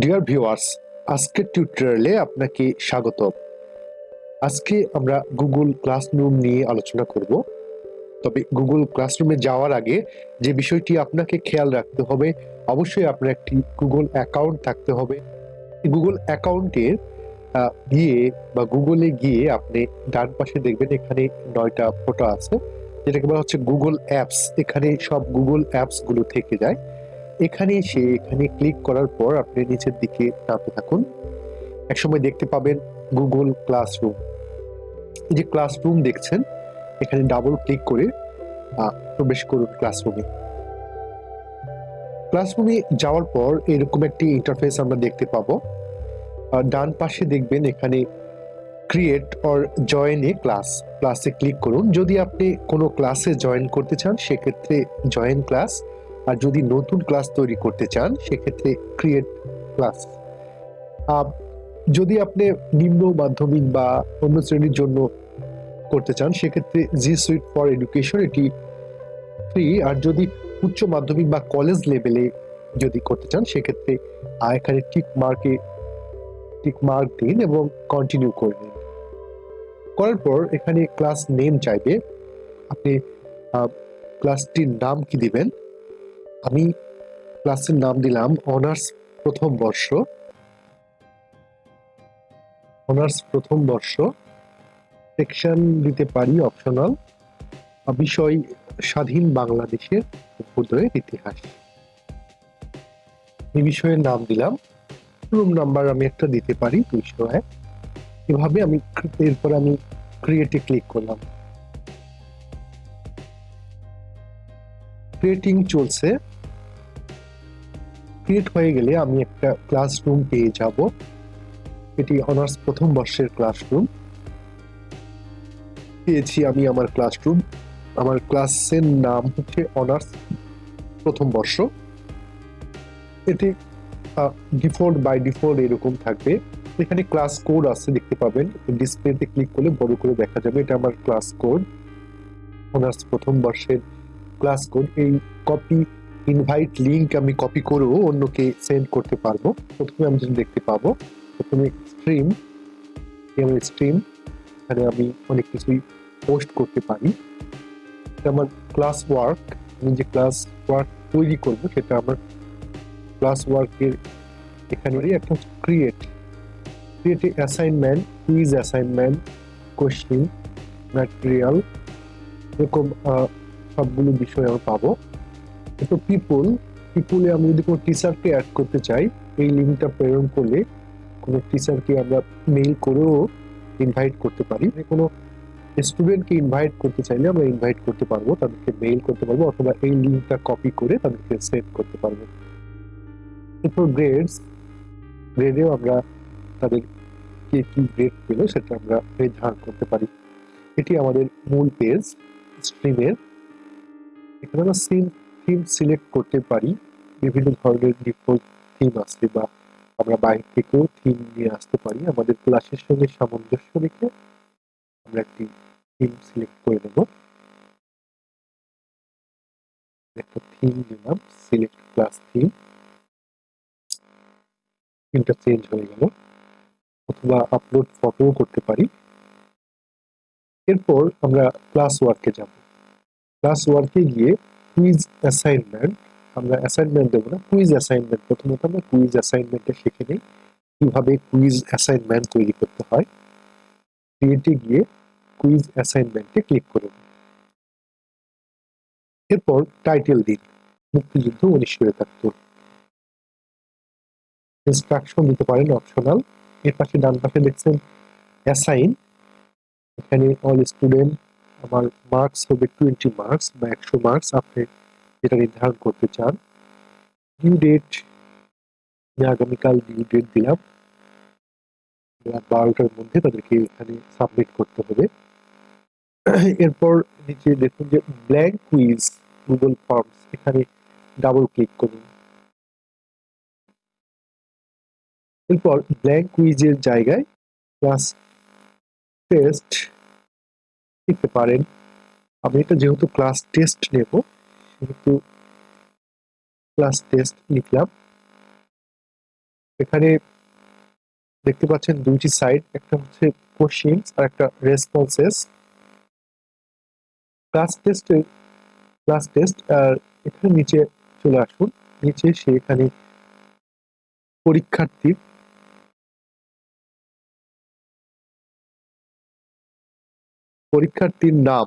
Dear viewers, আজকের টিউটোরিয়ালে আপনাকে স্বাগত। আজকে আমরা গুগল ক্লাসরুম নিয়ে আলোচনা করব। তবে গুগল ক্লাসরুমে যাওয়ার আগে যে বিষয়টি আপনাকে খেয়াল রাখতে হবে, অবশ্যই আপনার একটি গুগল অ্যাকাউন্ট থাকতে হবে। গুগল অ্যাকাউন্টে গিয়ে বা গুগলে গিয়ে আপনি ডান পাশে দেখবেন এখানে 9টা ফটো আছে, যেটাকে বলা হচ্ছে গুগল অ্যাপস। এখানে সব গুগল অ্যাপস গুলো থেকে যায়। এখানে ক্লিক করার পর আপনি নিচের দিকে টানতে থাকুন। একসময় দেখতে পাবেন গুগল ক্লাসরুম। এই যে ক্লাসরুম দেখছেন, এখানে ডাবল ক্লিক করে প্রবেশ করুন ক্লাসরুমে। ক্লাসরুমে যাওয়ার পর এরকম একটি ইন্টারফেস আমরা দেখতে পাবো। ডান পাশে দেখবেন এখানে ক্রিয়েট অর জয়েন এ ক্লাসে ক্লিক করুন। যদি আপনি কোনো ক্লাসে জয়েন করতে চান সেক্ষেত্রে জয়েন ক্লাস, আর যদি নতুন ক্লাস তৈরি করতে চান সেক্ষেত্রে ক্রিয়েট ক্লাস। যদি আপনি নিম্ন মাধ্যমিক বা অন্য শ্রেণীর জন্য করতে চান সেক্ষেত্রে জি সুইট ফর এডুকেশন এটি ফ্রি, আর যদি উচ্চ মাধ্যমিক বা কলেজ লেভেলে যদি করতে চান সেক্ষেত্রে এখানে টিক মার্ক দিন এবং কন্টিনিউ করে নিন। করার পর এখানে ক্লাস নেম চাইবে, আপনি ক্লাসটির নাম কি দিবেন। আমি ক্লাসের নাম দিলাম অনার্স প্রথম বর্ষ। সেকশন দিতে পারি অপশনাল, বিষয় স্বাধীন বাংলাদেশের অভ্যুদয়ের ইতিহাস। এই বিষয়ের নাম দিলাম। রুম নাম্বার আমি একটা দিতে পারি 201। এভাবে এরপর আমি ক্রিয়েটে ক্লিক করলাম। ক্রিয়েটিং চলছে। ক্রিয়েট হয়ে গেলে আমি একটা ক্লাসরুম পেয়ে যাব। এটি অনার্স প্রথম বর্ষের ক্লাসরুম পেয়েছি আমি। আমার ক্লাসরুম, আমার ক্লাসের নাম হচ্ছে অনার্স প্রথম বর্ষ। এটি বাই ডিফল্ট এরকম থাকবে। এখানে ক্লাস কোড আছে, দেখতে পাবেন ডিসপ্লেতে ক্লিক করলে বড় করে দেখা যাবে। এটা আমার ক্লাস কোড, অনার্স প্রথম বর্ষের ক্লাস কোড। এই কপি ইনভাইট লিংক আমি কপি করেও অন্যকে সেন্ড করতে পারবো। প্রথমে আমি যেটা দেখতে পাবো, প্রথমে স্ট্রিম, এখানে আমি অনেক কিছুই পোস্ট করতে পারি। এটা আমার ক্লাস ওয়ার্ক, আমি যে ক্লাস ওয়ার্ক তৈরি করব সেটা আমার ক্লাস ওয়ার্কের এখানে একটা create assignment, quiz assignment, question, material, এরকম সবগুলো বিষয় আমি পাবো। তো পিপুলে আমি যদি কোনো টিচারকে অ্যাড করতে চাই, এই লিঙ্কটা প্রেরণ করলে কোনো টিচারকে আমরা মেইল করেও ইনভাইট করতে পারি। কোনো স্টুডেন্টকে ইনভাইট করতে চাইলে আমরা ইনভাইট করতে পারবো, তাদেরকে মেইল করতে পারবো, অথবা এই লিঙ্কটা কপি করে তাদেরকে সেন্ড করতে পারবো। এরপর গ্রেডেও আমরা তাদের কে কি গ্রেড পেল সেটা আমরা নির্ধারণ করতে পারি। এটি আমাদের মূল পেজ স্ট্রিমের। এখানে আমরা থিম সিলেক্ট করতে পারি। বিভিন্ন ধরনের ডিফল্ট থিম আছে, বা আমরা বাইরে থেকেও থিম নিয়ে আসতে পারি। আমাদের ক্লাসের সঙ্গে সামঞ্জস্য রেখে আমরা একটি থিম সিলেক্ট করে নেব। একটা থিম নিলাম, সিলেক্ট ক্লাস থিমটা চেঞ্জ হয়ে গেল। অথবা আপলোড ফটোও করতে পারি। এরপর আমরা ক্লাস ওয়ার্কে যাব। ক্লাস ওয়ার্কে গিয়ে কুইজ অ্যাসাইনমেন্ট, আমরা অ্যাসাইনমেন্ট দেবো না, কুইজ অ্যাসাইনমেন্ট। প্রথমত আমরা কুইজ অ্যাসাইনমেন্টটা শিখে নিই কিভাবে কুইজ অ্যাসাইনমেন্ট তৈরি করতে হয়। ক্রিয়েটে গিয়ে কুইজ অ্যাসাইনমেন্টে ক্লিক করুন। এরপর টাইটেল দিন মুক্তিযুদ্ধ 1971। ইনস্ট্রাকশন দিতে পারেন অপশনাল। এর পাশে ডান পাশে দেখছেন অ্যাসাইন, এখানে অল স্টুডেন্ট, আমার মার্কস হবে 20 মার্কস বা 100 মার্কস, আপনি যেটা নির্ধারণ করতে চান। ডিউ ডেট, আগামীকাল ডিউ ডেট দিলাম, 12টার মধ্যে তাদেরকে এখানে সাবমিট করতে হবে। এরপর নিচে দেখুন যে ব্ল্যাঙ্ক কুইজ গুগল ফর্মস, এখানে ডাবল ক্লিক করুন। এরপর ব্ল্যাঙ্ক কুইজের জায়গায় ক্লাস টেস্ট লিখতে পারেন। আমি এটা যেহেতু ক্লাস টেস্ট নেব সেহেতু ক্লাস টেস্ট লিখলাম। এখানে দেখতে পাচ্ছেন দুইটি সাইড, একটা হচ্ছে কোশ্চেনস আর একটা রেসপন্সেস। ক্লাস টেস্ট আর এখানে নিচে চলে আসুন। নিচে এসে এখানে পরীক্ষার্থীর নাম,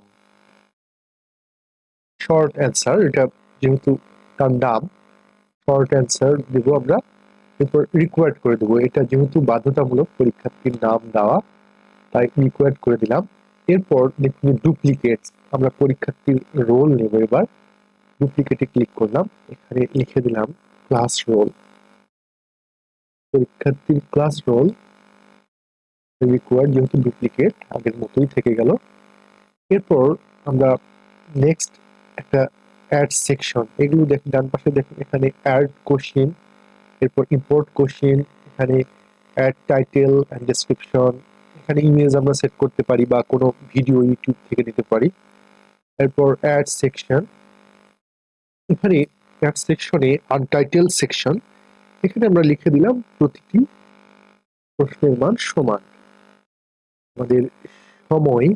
শর্ট অ্যান্সার, এটা যেহেতু তার নাম, শর্ট অ্যান্সার দেব আমরা। এরপর রিকোয়ার্ড করে দেবো, এটা যেহেতু বাধ্যতামূলক পরীক্ষার্থীর নাম দেওয়া, তাই রিকোয়ার্ড করে দিলাম। এরপর দেখুন ডুপ্লিকেট, আমরা পরীক্ষার্থীর রোল নেব। এবার ডুপ্লিকেটে ক্লিক করলাম, এখানে লিখে দিলাম ক্লাস রোল, পরীক্ষার্থীর ক্লাস রোল রিকোয়ার্ড, যেহেতু ডুপ্লিকেট আগের মতোই থেকে গেল। এরপর আমরা নেক্সট একটা অ্যাড সেকশন, এগুলো দেখেন ডান পাশে, দেখেন এখানে অ্যাড কোশ্চেন, এরপর ইম্পোর্ট কোশ্চেন, এখানে অ্যাড টাইটেল অ্যান্ড ডেসক্রিপশন, এখানে ইমেজ আমরা সেট করতে পারি বা কোনো ভিডিও ইউটিউব থেকে নিতে পারি। এরপর অ্যাড সেকশন, এখানে অ্যাড সেকশনে আনটাইটেল সেকশন, এখানে আমরা লিখে দিলাম প্রতিটি প্রশ্নের মান সমান। আমাদের সময়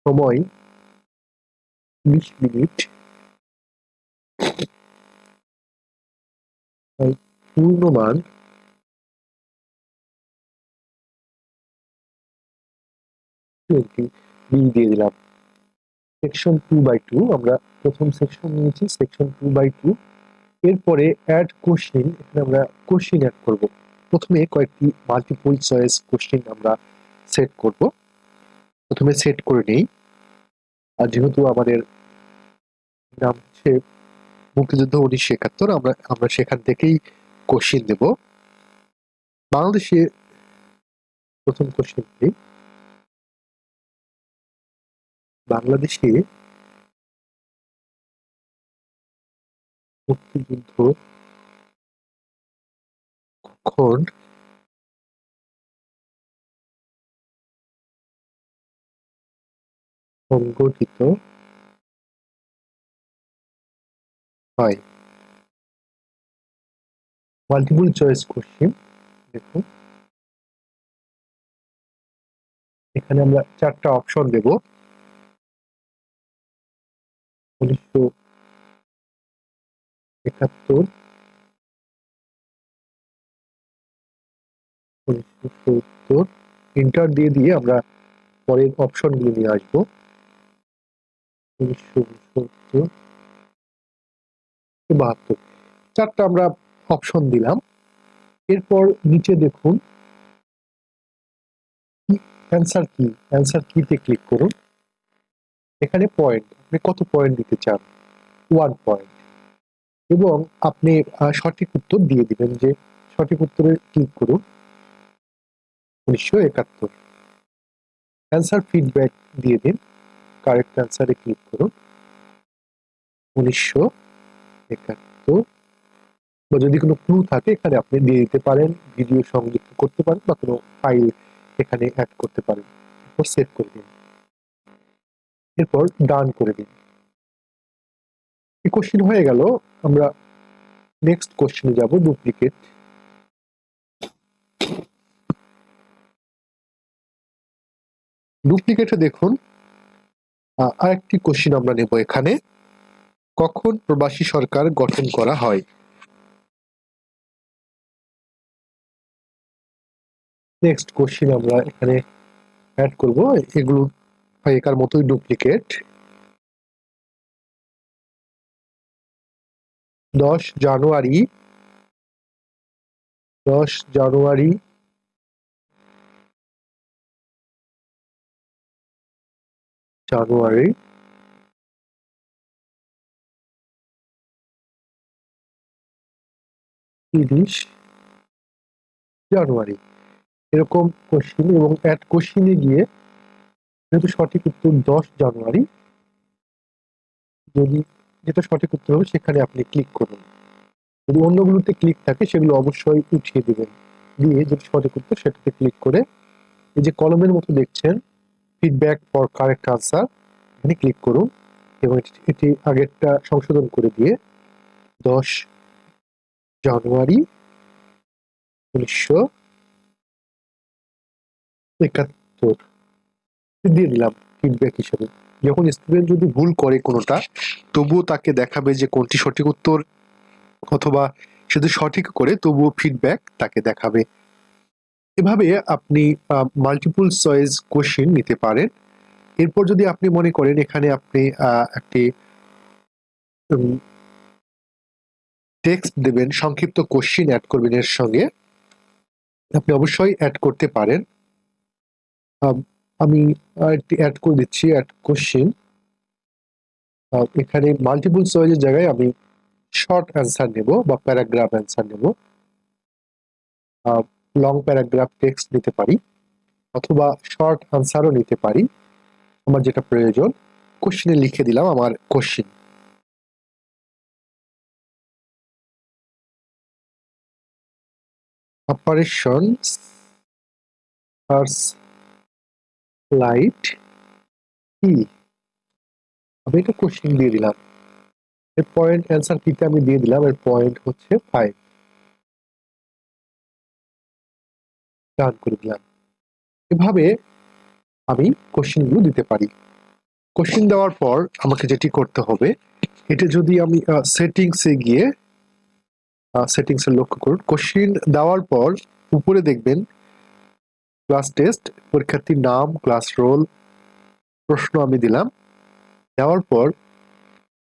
সময় 20 মিনিট, পূর্ণমান 20 দিয়ে দিলাম। সেকশন 2/2, আমরা প্রথম সেকশন নিয়েছি সেকশন 2/2। এরপরে অ্যাড কোশ্চেন, এখানে আমরা কোশ্চেন অ্যাড করব। প্রথমে কয়েকটি মাল্টিপল চয়েস কোশ্চেন আমরা সেট করব, প্রথমে সেট করে নেই। আর যেহেতু আমাদের নাম হচ্ছে মুক্তিযুদ্ধ 1971, আমরা সেখান থেকেই কোশ্চেন দেব। বাংলাদেশে প্রথম কোশ্চেন নেই, বাংলাদেশে মুক্তিযুদ্ধ কখন সংগঠিত হয়। মাল্টিপল চয়েস কোশ্চেন, দেখুন এখানে আমরা 4টা অপশন দেব। 1971, 1970, ইন্টার দিয়ে আমরা পরের অপশনগুলো নিয়ে আসবো। 1969, 72, 4টা আমরা অপশন দিলাম। এরপর নিচে দেখুন অ্যান্সার কিতে ক্লিক করুন। এখানে পয়েন্ট, আপনি কত পয়েন্ট দিতে চান, 1 পয়েন্ট, এবং আপনি সঠিক উত্তর দিয়ে দিবেন, যে সঠিক উত্তরে ক্লিক করুন 1971। অ্যান্সার ফিডব্যাক দিয়ে দিন, কারেক্ট অ্যান্সারে ক্লিক করুন 1971। বা যদি কোনো ক্লু থাকে এখানে আপনি দিয়ে দিতে পারেন, ভিডিও সংযুক্ত করতে পারেন বা কোনো ফাইল এখানে অ্যাড করতে পারেন। এরপর সেভ করে দিন, এরপর ডান করে দিন। এই কোশ্চেন হয়ে গেল। আমরা নেক্সট কোশ্চেনে যাব, ডুপ্লিকেট। ডুপ্লিকেটে দেখুন আরেকটি কোশ্চেন আমরা নেব এখানে, কখন প্রবাসী সরকার গঠন করা হয়। নেক্সট কোশ্চেন আমরা এখানে অ্যাড করব, এগুলো একার মতোই ডুপ্লিকেট। 10 জানুয়ারি 10 জানুয়ারি জানুয়ারি 30 জানুয়ারি, এরকম কোশ্চেন। এবং অ্যাড কোশ্চেনে গিয়ে যেহেতু সঠিক উত্তর 10 জানুয়ারি, যদি যেটা সঠিক উত্তর হবে সেখানে আপনি ক্লিক করুন। যদি অন্যগুলোতে ক্লিক থাকে সেগুলো অবশ্যই উঠিয়ে দেবেন, দিয়ে যেটা সঠিক উত্তর সেটাতে ক্লিক করে এই যে কলমের মতো দেখছেন ফিডব্যাক ফর কারেক্ট আনসার, এখানে ক্লিক করুন। এবং এটি আগেরটা সংশোধন করে দিয়ে 10 জানুয়ারি 1971 দিয়ে দিলাম ফিডব্যাক হিসেবে। যখন স্টুডেন্ট যদি ভুল করে কোনোটা, তবুও তাকে দেখাবে যে কোনটি সঠিক উত্তর, অথবা শুধু সঠিক করে তবুও ফিডব্যাক তাকে দেখাবে। এভাবে আপনি মাল্টিপল চয়েস কোশ্চেন নিতে পারেন। এরপর যদি আপনি মনে করেন এখানে আপনি একটি টেক্সট দেবেন, সংক্ষিপ্ত কোশ্চেন অ্যাড করবেন এর সঙ্গে, আপনি অবশ্যই অ্যাড করতে পারেন। আমি অ্যাড করে দিচ্ছি অ্যাড কোশ্চেন। এখানে মাল্টিপল চয়েসের জায়গায় আমি শর্ট অ্যান্সার নেব বা প্যারাগ্রাফ অ্যান্সার নেব। লং প্যারাগ্রাফ টেক্সট নিতে পারি, অথবা শর্ট আনসারও নিতে পারি, আমার যেটা প্রয়োজন। কোশ্চেনে লিখে দিলাম আমার কোশ্চেন। অপারেশন সার্চ লাইট কি, আমি এটা কোশ্চেন দিয়ে দিলাম। এর পয়েন্ট অ্যান্সার কিতে আমি দিয়ে দিলাম, এর পয়েন্ট হচ্ছে 5, ডান করে দিলাম। এভাবে আমি কোশ্চেনগুলো দিতে পারি। কোশ্চেন দেওয়ার পর আমাকে যেটি করতে হবে, এটা যদি আমি সেটিংসে গিয়ে, সেটিংসে লক্ষ্য করুন, কোশ্চেন দেওয়ার পর উপরে দেখবেন ক্লাস টেস্ট, পরীক্ষার্থীর নাম, ক্লাস রোল, প্রশ্ন আমি দিলাম। দেওয়ার পর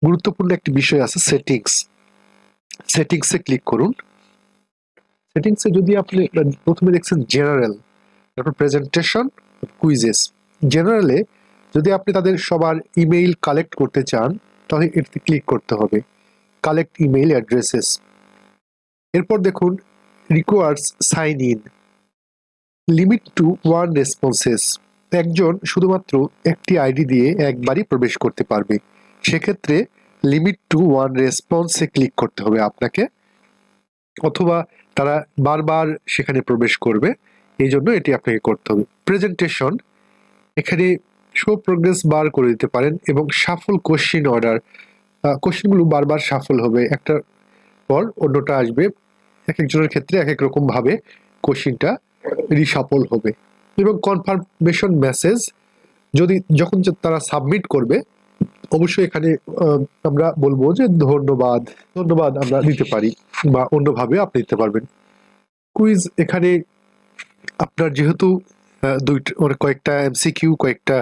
গুরুত্বপূর্ণ একটি বিষয় আছে সেটিংস, সেটিংসে ক্লিক করুন। সেটিংসে যদি আপনি প্রথমে দেখছেন জেনারেল, তারপর প্রেজেন্টেশন, কুইজেস। জেনারেলে যদি আপনি তাদের সবার ইমেইল কালেক্ট করতে চান, তাহলে এটিতে ক্লিক করতে হবে, কালেক্ট ইমেইল অ্যাড্রেসেস। এরপর দেখুন requires sign in, limit to 1 responses, একজন শুধুমাত্র একটি আইডি দিয়ে একবারই প্রবেশ করতে পারবে। সেক্ষেত্রে লিমিট টু 1 রেসপন্সে ক্লিক করতে হবে আপনাকে, অথবা তারা বারবার সেখানে প্রবেশ করবে, এই জন্য এটি আপনাকে করতে হবে। প্রেজেন্টেশন, এখানে শো প্রোগ্রেস বার করে দিতে পারেন, এবং সাফল কোশ্চিন অর্ডার, কোশ্চিনগুলো বারবার সাফল হবে, একটা পর অন্যটা আসবে, এক একজনের ক্ষেত্রে এক এক রকম ভাবে কোশ্চিনটা রিসাফল হবে। এবং কনফার্মেশন মেসেজ, যখন তারা সাবমিট করবে, অবশ্যই এখানে আমরা বলবো যে ধন্যবাদ, ধন্যবাদ আমরা দিতে পারি, বা অন্যভাবে আপনি দিতে পারবেন। কুইজ, এখানে আপনার যেহেতু কয়েকটা এমসিকিউ, কয়েকটা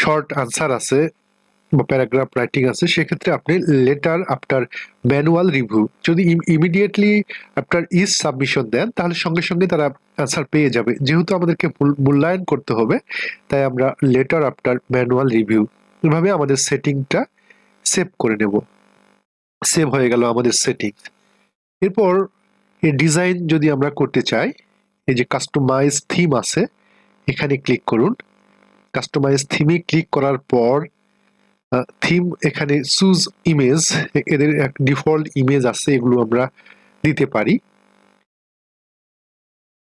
শর্ট আনসার আছে বা প্যারাগ্রাফ রাইটিং আছে, সেক্ষেত্রে আপনি লেটার আফটার ম্যানুয়াল রিভিউ, যদি ইমিডিয়েটলি আপনার সাবমিশন দেন, তাহলে সঙ্গে সঙ্গে তারা আনসার পেয়ে যাবে। যেহেতু আমাদেরকে মূল্যায়ন করতে হবে, তাই আমরা লেটার আফটার ম্যানুয়াল রিভিউ, এভাবে আমাদের সেটিংটা সেভ করে নেব। সেভ হয়ে গেল আমাদের সেটিং। এরপর এই ডিজাইন যদি আমরা করতে চাই, এই যে কাস্টমাইজ থিম আছে, এখানে ক্লিক করুন। কাস্টমাইজ থিমে ক্লিক করার পর থিম, এখানে চুজ ইমেজ, এদের ডিফল্ট ইমেজ আছে, এগুলো আমরা দিতে পারি।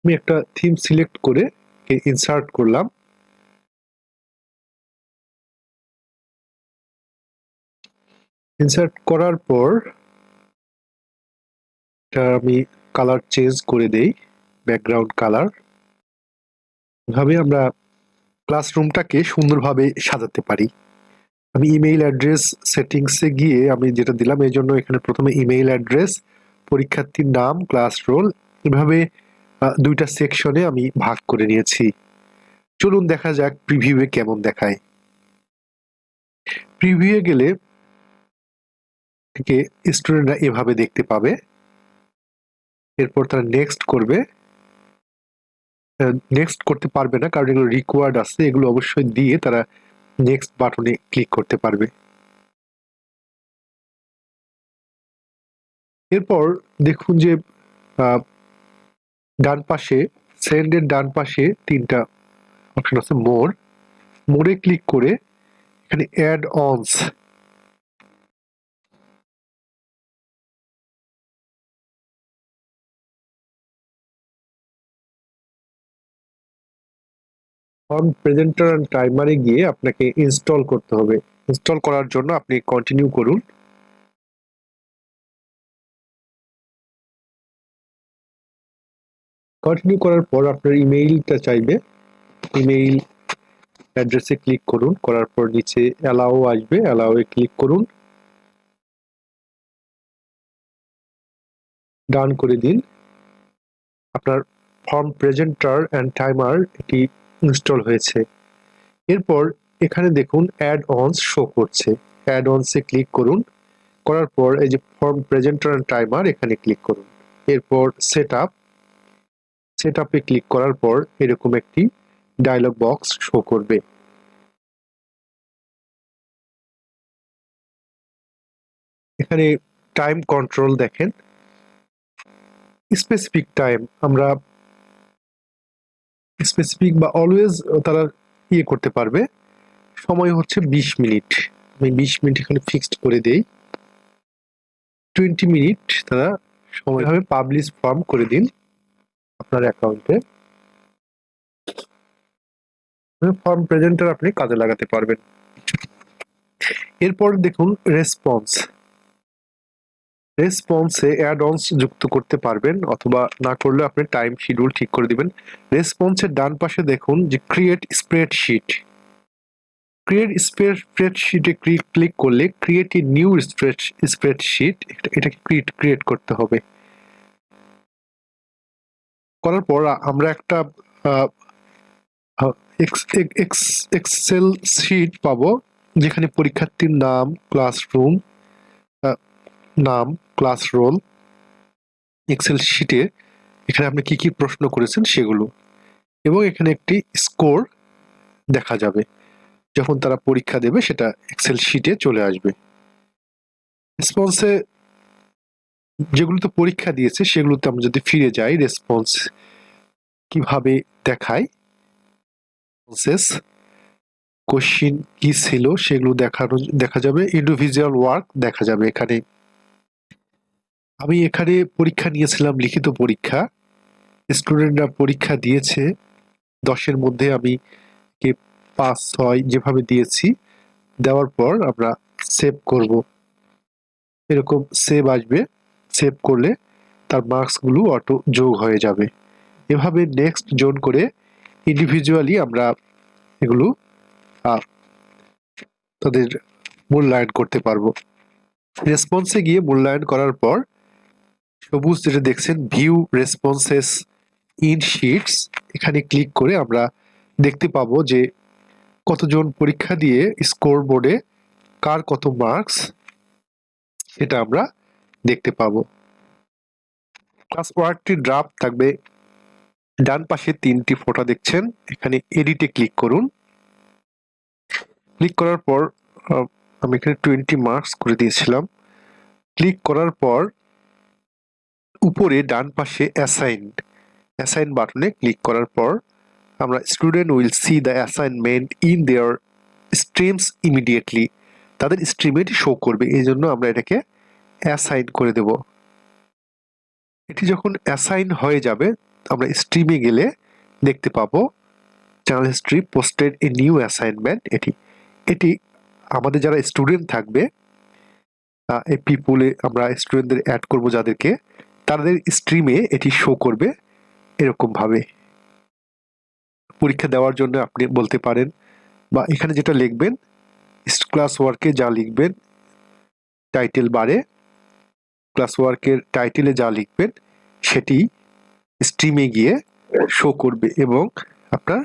আমি একটা থিম সিলেক্ট করে ইনসার্ট করলাম। ইনসার্ট করার পর আমি কালার চেঞ্জ করে দেই, ব্যাকগ্রাউন্ড কালার। এভাবে আমরা ক্লাসরুমটাকে সুন্দরভাবে সাজাতে পারি। আমি ইমেইল অ্যাড্রেস সেটিংসে গিয়ে আমি যেটা দিলাম, এই জন্য এখানে প্রথমে ইমেইল অ্যাড্রেস, পরীক্ষার্থীর নাম, ক্লাস রোল, এভাবে দুইটা সেকশনে আমি ভাগ করে নিয়েছি। চলুন দেখা যাক প্রিভিউয়ে কেমন দেখায়। প্রিভিউয়ে গেলে স্টুডেন্টরা এভাবে দেখতে পাবে। এরপর তারা নেক্সট করবে, নেক্সট করতে পারবে না কারণ এগুলো রিকোয়ার্ড আছে, এগুলো অবশ্যই দিয়ে তারা নেক্সট বাটনে ক্লিক করতে পারবে। এরপর দেখুন যে ডান পাশে, সেন্ডের ডান পাশে 3টা অপশন আছে, মোরে ক্লিক করে এখানে add ons, on presenter and টাইমারে গিয়ে আপনাকে ইনস্টল করতে হবে। ইনস্টল করার জন্য আপনি কন্টিনিউ করুন। কন্টিনিউ করার পর আপনার ইমেইলটা চাইবে, ইমেইল অ্যাড্রেসে ক্লিক করুন, করার পর নিচে অ্যালাও আসবে, অ্যালাওয়ে ক্লিক করুন, ডান করে দিন। আপনার ফর্ম প্রেজেন্টার অ্যান্ড টাইমার এটি ইনস্টল হয়েছে। এরপর এখানে দেখুন অ্যাড অনস শো করছে, অ্যাড অনসে ক্লিক করুন, করার পর এই যে ফর্ম প্রেজেন্টার অ্যান্ড টাইমার এখানে ক্লিক করুন। এরপর সেট আপে ক্লিক করার পর এরকম একটি ডায়লগ বক্স শো করবে। এখানে টাইম কন্ট্রোল দেখেন, স্পেসিফিক টাইম, আমরা স্পেসিফিক বা অলওয়েজ তারা করতে পারবে। সময় হচ্ছে 20 মিনিট, আমি 20 মিনিট এখানে ফিক্সড করে দেই। 20 মিনিট তারা সময়ভাবে পাবলিশ ফর্ম করে দিন আপনার অ্যাকাউন্টে, ফর্ম প্রেজেন্টার আপনি কাজে লাগাতে পারবেন। এরপর দেখুন রেসপন্সে অ্যাড অনস যুক্ত করতে পারবেন, অথবা না করলে আপনি টাইম শিডিউল ঠিক করে দিবেন। রেসপন্সের ডান পাশে দেখুন যে ক্রিয়েট স্প্রেডশিট, স্প্রেডশিটে ক্লিক করলে ক্রিয়েট এ নিউ স্প্রেডশিট, এটাকে ক্রিয়েট করতে হবে। করার পর আমরা একটা এক্সেল শিট পাবো, যেখানে পরীক্ষার্থীর নাম, ক্লাসরুম নাম, ক্লাস রোল, এক্সেল শিটে এখানে আপনি কি কি প্রশ্ন করেছেন সেগুলো, এবং এখানে একটি স্কোর দেখা যাবে। যখন তারা পরীক্ষা দেবে সেটা এক্সেল শিটে চলে আসবে। রেসপন্সে যেগুলোতে পরীক্ষা দিয়েছে সেগুলোতে আমরা যদি ফিরে যাই, রেসপন্স কিভাবে দেখায়, কোশ্চিন কি ছিল সেগুলো দেখা যাবে, ইন্ডিভিজুয়াল ওয়ার্ক দেখা যাবে। আমি এখানে পরীক্ষা নিয়েছিলাম, লিখিত পরীক্ষা, স্টুডেন্টরা পরীক্ষা দিয়েছে, 10-এর মধ্যে আমি 5-6 যেভাবে দিয়েছি, দেওয়ার পর আমরা সেভ করব, এরকম সেভ আসবে। সেভ করলে তার মার্কসগুলো অটো যোগ হয়ে যাবে। এভাবে নেক্সট জোন করে ইন্ডিভিজুয়ালি আমরা এগুলো তাদের মূল্যায়ন করতে পারবো। রেসপন্সে গিয়ে মূল্যায়ন করার পর সবুজ যেটা দেখছেন ভিউ রেসপন্সেস ইন শিটস, এখানে ক্লিক করে আমরা দেখতে পাবো যে কতজন পরীক্ষা দিয়ে স্কোর বোর্ডে কার কত মার্কস, এটা আমরা দেখতে পাবো। ক্লাস ওয়ার্কটি ড্রাফট থাকবে, ডান পাশে 3টি ফটো দেখছেন, এখানে এডিটে ক্লিক করুন। ক্লিক করার পর আমি এখানে 20 মার্কস করে দিয়েছিলাম। ক্লিক করার পর উপরে ডান পাশে অ্যাসাইন বাটনে ক্লিক করার পর আমরা student will see the assignment in their streams immediately, তাদের স্ট্রিমে শো করবে, এই জন্য আমরা এটাকে অ্যাসাইন করে দেব। এটি যখন অ্যাসাইন হয়ে যাবে আমরা স্ট্রিমে গেলে দেখতে পাবো channel history posted a new assignment. এটি আমাদের যারা স্টুডেন্ট থাকবে, এই পিপুলে আমরা স্টুডেন্টদের অ্যাড করব যাদেরকে, তাদের স্ট্রিমে এটি শো করবে এরকম ভাবে। পরীক্ষা দেওয়ার জন্য আপনি বলতে পারেন, বা এখানে যেটা লিখবেন ক্লাস ওয়ার্কে যা লিখবেন টাইটেল বারে, ক্লাস ওয়ার্কের টাইটেলে যা লিখবেন সেটি স্ট্রিমে গিয়ে শো করবে, এবং আপনার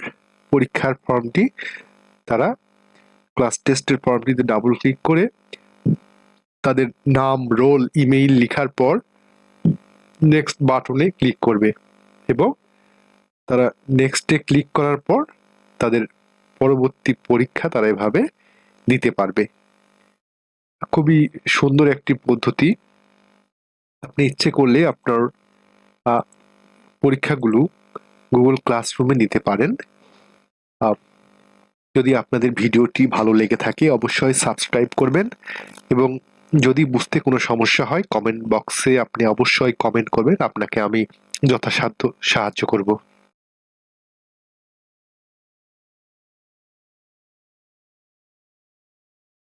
পরীক্ষার ফর্মটি তারা ক্লাস টেস্টের ফর্মটিতে ডাবল ক্লিক করে তাদের নাম, রোল, ইমেইল লেখার পর নেক্সট বাটনে ক্লিক করবে, এবং তারা নেক্সটে ক্লিক করার পর তাদের পরবর্তী পরীক্ষা তারা এভাবে দিতে পারবে। খুবই সুন্দর একটি পদ্ধতি। আপনি ইচ্ছে করলে আপনার পরীক্ষাগুলো গুগল ক্লাসরুমে নিতে পারেন। যদি আপনাদের ভিডিওটি ভালো লেগে থাকে অবশ্যই সাবস্ক্রাইব করবেন, এবং যদি বুঝতে কোনো সমস্যা হয় কমেন্ট বক্সে আপনি অবশ্যই কমেন্ট করবেন, আপনাকে আমি যথাসাধ্য সাহায্য করব।